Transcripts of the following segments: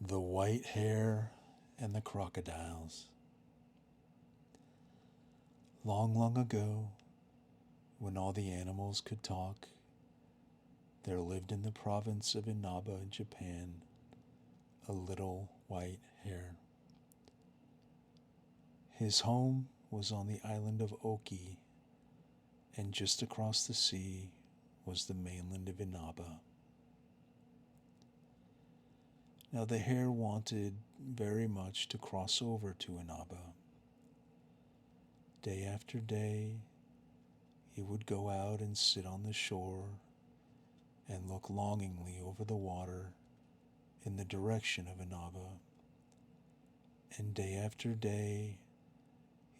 The White Hare and the Crocodiles. Long, long ago, when all the animals could talk, there lived in the province of Inaba in Japan a little white hare. His home was on the island of Oki, and just across the sea was the mainland of Inaba. Now the hare wanted very much to cross over to Inaba. Day after day, he would go out and sit on the shore and look longingly over the water in the direction of Inaba. And day after day,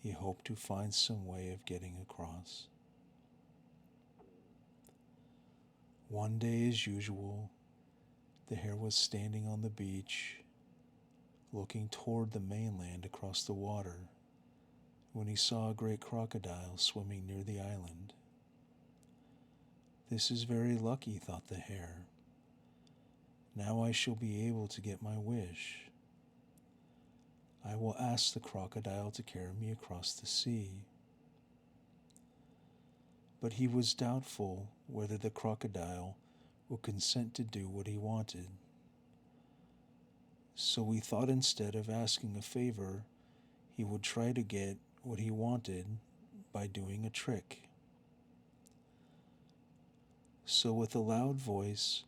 he hoped to find some way of getting across. One day, as usual, the hare was standing on the beach, looking toward the mainland across the water, when he saw a great crocodile swimming near the island. This is very lucky, thought the hare. Now I shall be able to get my wish. I will ask the crocodile to carry me across the sea. But he was doubtful whether the crocodile would consent to do what he wanted. So he thought instead of asking a favor, he would try to get what he wanted by doing a trick. So with a loud voice,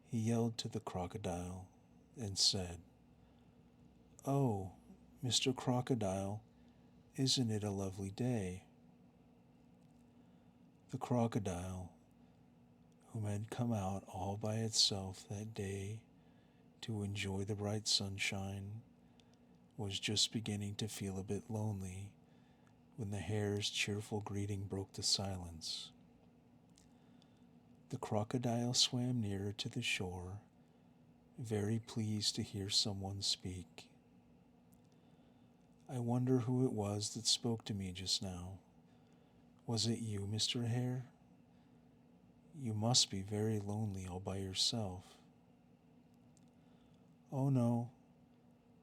he yelled to the crocodile and said, "Oh, Mr. Crocodile, isn't it a lovely day?" The crocodile, whom had come out all by itself that day to enjoy the bright sunshine, was just beginning to feel a bit lonely when the hare's cheerful greeting broke the silence. The crocodile swam nearer to the shore, very pleased to hear someone speak. "I wonder who it was that spoke to me just now. Was it you, Mr. Hare? You must be very lonely all by yourself." "Oh no,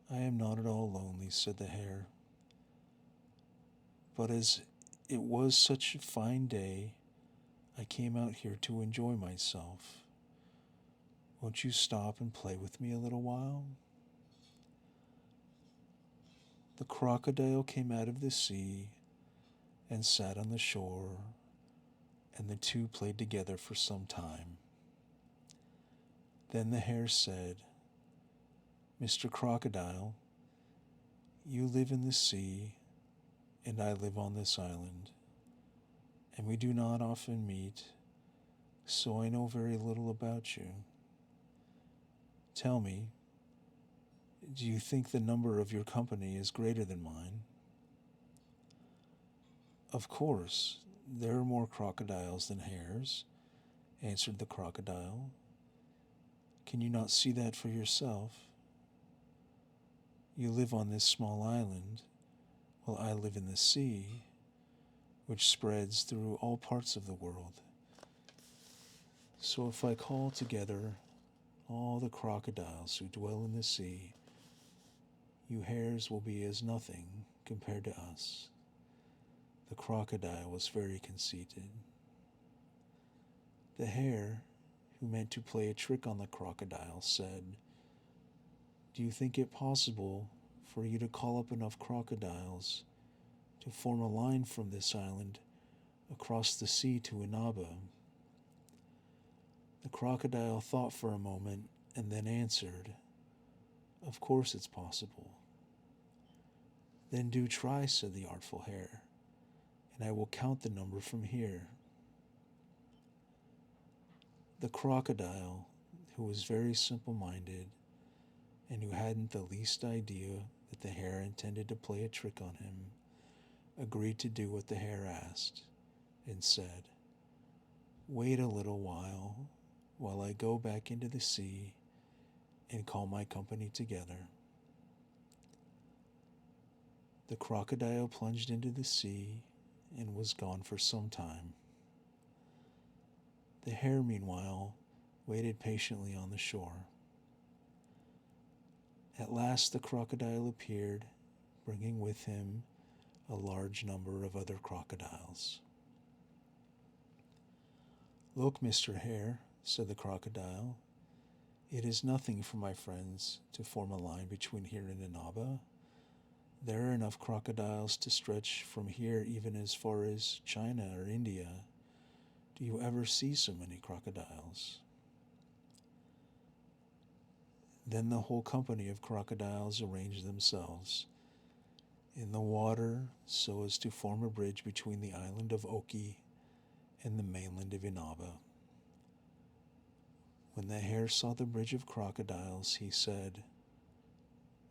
I am not at all lonely," said the hare. "But as it was such a fine day, I came out here to enjoy myself. Won't you stop and play with me a little while?" The crocodile came out of the sea and sat on the shore, and the two played together for some time. Then the hare said, "Mr. Crocodile, you live in the sea, and I live on this island, and we do not often meet, so I know very little about you. Tell me, do you think the number of your company is greater than mine?" "Of course, there are more crocodiles than hares," answered the crocodile. "Can you not see that for yourself? You live on this small island, while I live in the sea, which spreads through all parts of the world. So if I call together all the crocodiles who dwell in the sea, you hares will be as nothing compared to us." The crocodile was very conceited. The hare, who meant to play a trick on the crocodile, said, "Do you think it possible for you to call up enough crocodiles to form a line from this island across the sea to Inaba?" The crocodile thought for a moment and then answered, "Of course it's possible." "Then do try," said the artful hare, "and I will count the number from here." The crocodile, who was very simple-minded and who hadn't the least idea that the hare intended to play a trick on him, agreed to do what the hare asked and said, "Wait a little while I go back into the sea and call my company together." The crocodile plunged into the sea and was gone for some time. The hare, meanwhile, waited patiently on the shore. At last the crocodile appeared, bringing with him a large number of other crocodiles. "Look, Mr. Hare," said the crocodile, "it is nothing for my friends to form a line between here and Inaba. There are enough crocodiles to stretch from here even as far as China or India. Do you ever see so many crocodiles?" Then the whole company of crocodiles arranged themselves in the water so as to form a bridge between the island of Oki and the mainland of Inaba. When the hare saw the bridge of crocodiles, he said,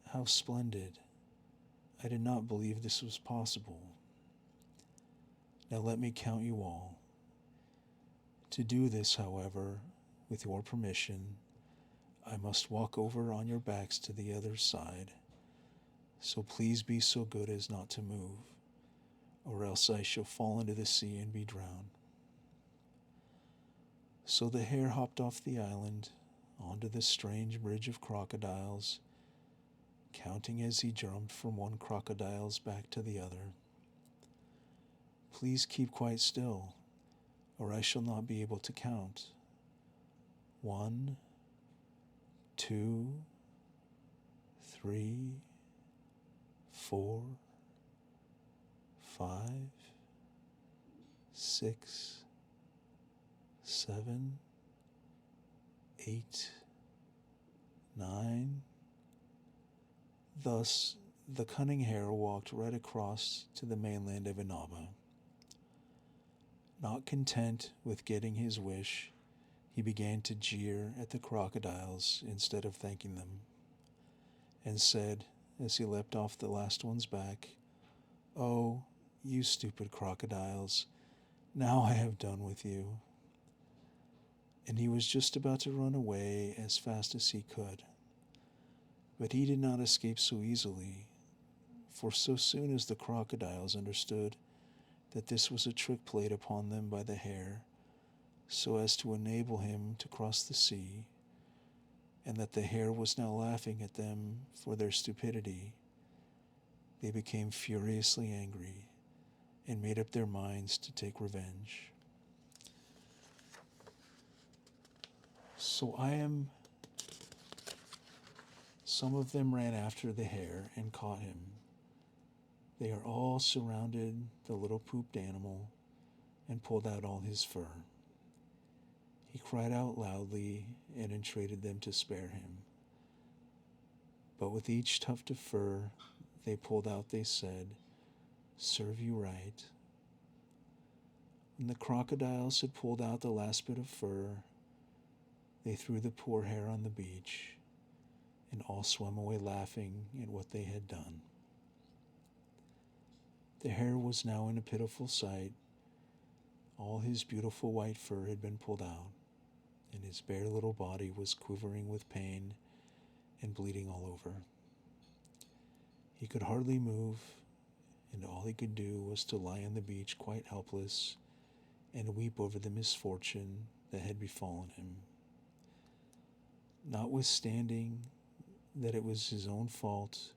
"How splendid! I did not believe this was possible. Now let me count you all. To do this, however, with your permission, I must walk over on your backs to the other side, so please be so good as not to move, or else I shall fall into the sea and be drowned." So the hare hopped off the island onto the strange bridge of crocodiles, counting as he jumped from one crocodile's back to the other. "Please keep quite still, or I shall not be able to count. 1, 2, 3, 4, 5, 6, 7, 8, 9. Thus, the cunning hare walked right across to the mainland of Inaba. Not content with getting his wish, he began to jeer at the crocodiles instead of thanking them, and said, as he leapt off the last one's back, "Oh, you stupid crocodiles, now I have done with you." And he was just about to run away as fast as he could. But he did not escape so easily, for so soon as the crocodiles understood that this was a trick played upon them by the hare, so as to enable him to cross the sea, and that the hare was now laughing at them for their stupidity, they became furiously angry and made up their minds to take revenge. Some of them ran after the hare and caught him. They are all surrounded the little pooped animal and pulled out all his fur. He cried out loudly and entreated them to spare him. But with each tuft of fur they pulled out, they said, "Serve you right." When the crocodiles had pulled out the last bit of fur, they threw the poor hare on the beach, and all swam away laughing at what they had done. The hare was now in a pitiful sight. All his beautiful white fur had been pulled out, and his bare little body was quivering with pain and bleeding all over. He could hardly move, and all he could do was to lie on the beach quite helpless and weep over the misfortune that had befallen him. Notwithstanding that it was his own fault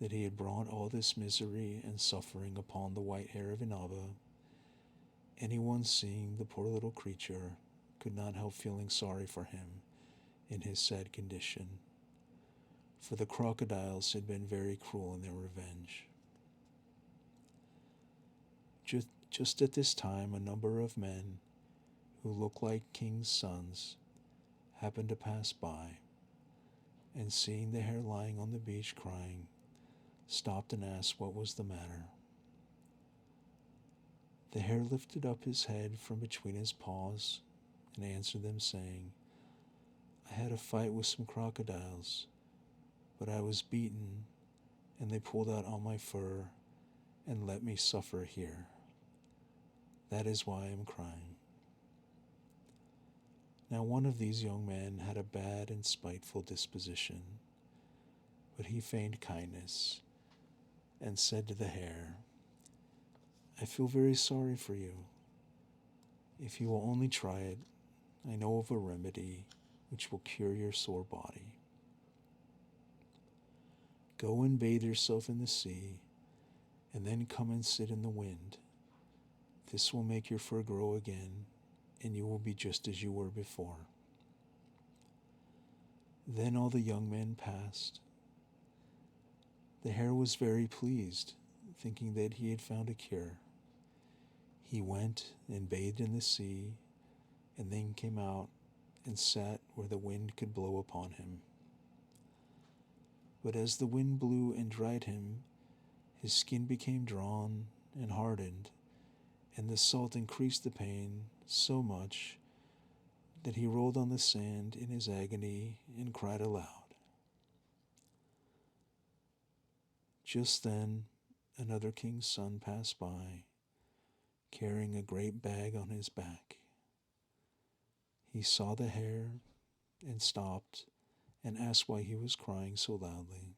that he had brought all this misery and suffering upon the white hare of Inaba, anyone seeing the poor little creature could not help feeling sorry for him in his sad condition, for the crocodiles had been very cruel in their revenge. Just at this time, a number of men who looked like kings' sons happened to pass by, and seeing the hare lying on the beach crying, stopped and asked what was the matter. The hare lifted up his head from between his paws and answered them, saying, "I had a fight with some crocodiles, but I was beaten, and they pulled out all my fur and let me suffer here. That is why I am crying." Now one of these young men had a bad and spiteful disposition, but he feigned kindness and said to the hare, "I feel very sorry for you. If you will only try it, I know of a remedy which will cure your sore body." Go and bathe yourself in the sea, and then come and sit in the wind. This will make your fur grow again, and you will be just as you were before." Then all the young men passed. The hare was very pleased, thinking that he had found a cure. He went and bathed in the sea, and then came out and sat where the wind could blow upon him. But as the wind blew and dried him, his skin became drawn and hardened, and the salt increased the pain so much that he rolled on the sand in his agony and cried aloud. Just then, another king's son passed by, carrying a great bag on his back. He saw the hare and stopped and asked why he was crying so loudly.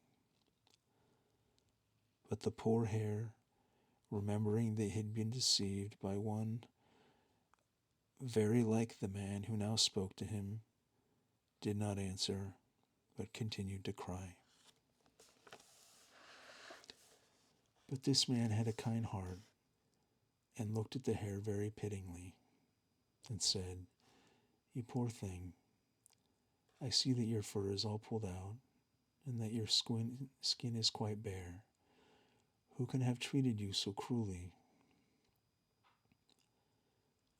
But the poor hare, remembering that he had been deceived by one very like the man who now spoke to him, did not answer, but continued to cry. But this man had a kind heart, and looked at the hare very pityingly, and said, "You poor thing, I see that your fur is all pulled out, and that your skin is quite bare. Who can have treated you so cruelly?"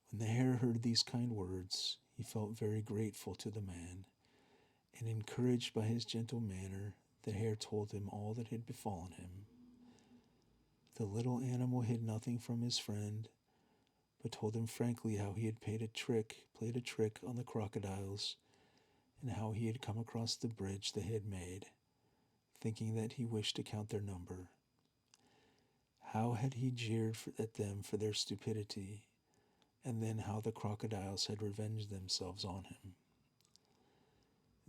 When the hare heard these kind words, he felt very grateful to the man, and encouraged by his gentle manner, the hare told him all that had befallen him. The little animal hid nothing from his friend, but told him frankly how he had played a trick on the crocodiles, and how he had come across the bridge they had made, thinking that he wished to count their number. How had he jeered at them for their stupidity, and then how the crocodiles had revenged themselves on him.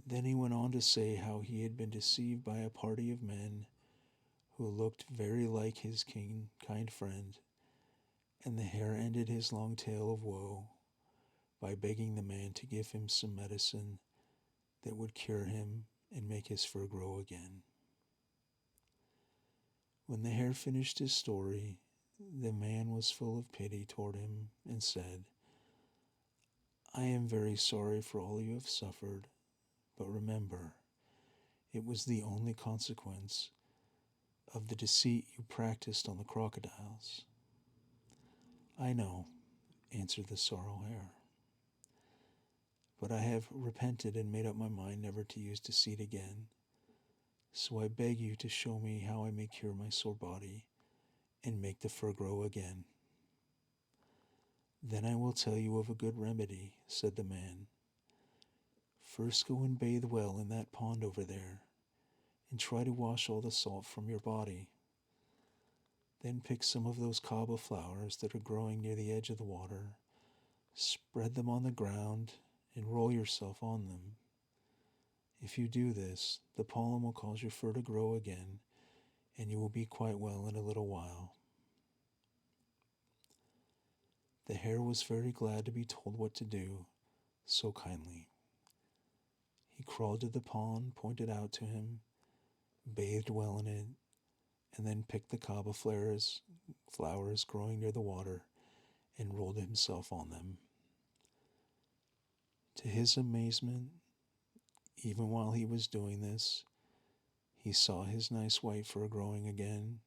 Then he went on to say how he had been deceived by a party of men who looked very like his kind friend, and the hare ended his long tale of woe by begging the man to give him some medicine that would cure him and make his fur grow again. When the hare finished his story, the man was full of pity toward him and said, "I am very sorry for all you have suffered, but remember, it was the only consequence of the deceit you practiced on the crocodiles." "I know," answered the sorrel hare, "but I have repented and made up my mind never to use deceit again. So I beg you to show me how I may cure my sore body and make the fur grow again." "Then I will tell you of a good remedy," said the man. "First go and bathe well in that pond over there, and try to wash all the salt from your body. Then pick some of those kaba flowers that are growing near the edge of the water, spread them on the ground, and roll yourself on them. If you do this, the pollen will cause your fur to grow again, and you will be quite well in a little while." The hare was very glad to be told what to do so kindly. He crawled to the pond pointed out to him, bathed well in it, and then picked the kaba flowers growing near the water and rolled himself on them. To his amazement, even while he was doing this, he saw his nice white fur growing again,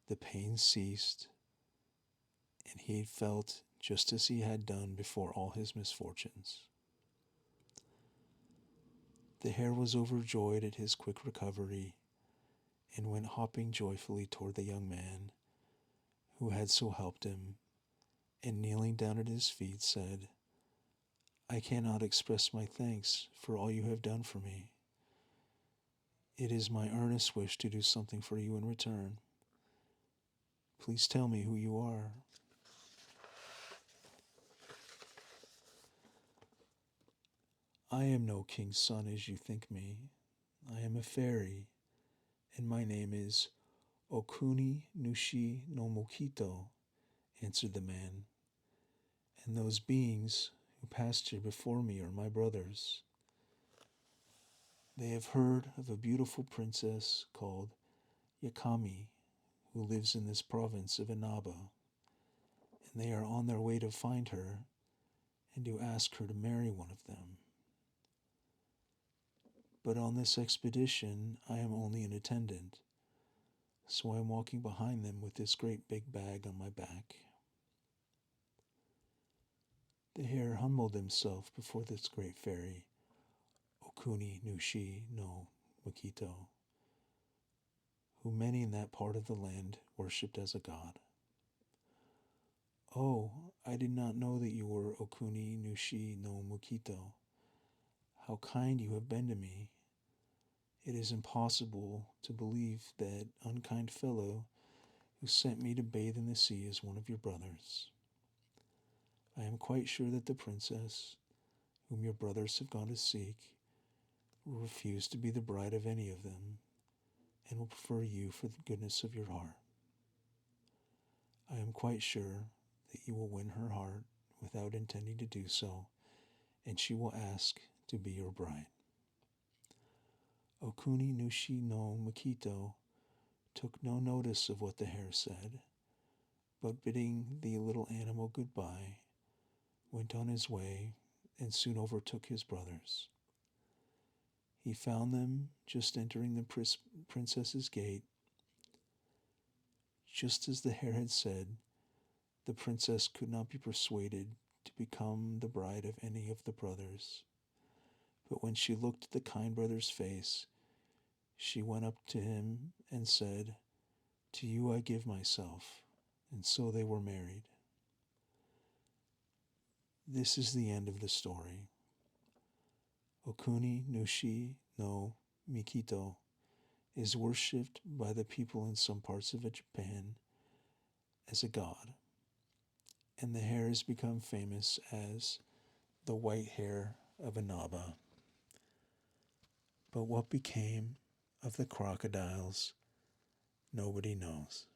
the pain ceased, and he felt just as he had done before all his misfortunes. The hare was overjoyed at his quick recovery, and went hopping joyfully toward the young man who had so helped him, and kneeling down at his feet said, "I cannot express my thanks for all you have done for me. It is my earnest wish to do something for you in return. Please tell me who you are." "I am no king's son as you think me. I am a fairy, and my name is Okuni Nushi no Mokito," answered the man, "and those beings who passed here before me are my brothers." They have heard of a beautiful princess called Yakami who lives in this province of Inaba, and they are on their way to find her and to ask her to marry one of them. But on this expedition, I am only an attendant, so I am walking behind them with this great big bag on my back. The hare humbled himself before this great fairy, Okuni Nushi no Mukito, who many in that part of the land worshipped as a god. Oh, I did not know that you were Okuni Nushi no Mukito. How kind you have been to me. It is impossible to believe that unkind fellow who sent me to bathe in the sea is one of your brothers. I am quite sure that the princess, whom your brothers have gone to seek, will refuse to be the bride of any of them, and will prefer you for the goodness of your heart. I am quite sure that you will win her heart without intending to do so, and she will ask to be your bride. Okuni Nushi no Mukito took no notice of what the hare said, but bidding the little animal goodbye, went on his way and soon overtook his brothers. He found them just entering the princess's gate. Just as the hare had said, the princess could not be persuaded to become the bride of any of the brothers. But when she looked at the kind brother's face, she went up to him and said, "To you I give myself." And so they were married. This is the end of the story. Okuni Nushi no Mikito is worshipped by the people in some parts of Japan as a god, and the hare has become famous as the white hare of Inaba. But what became of the crocodiles, nobody knows.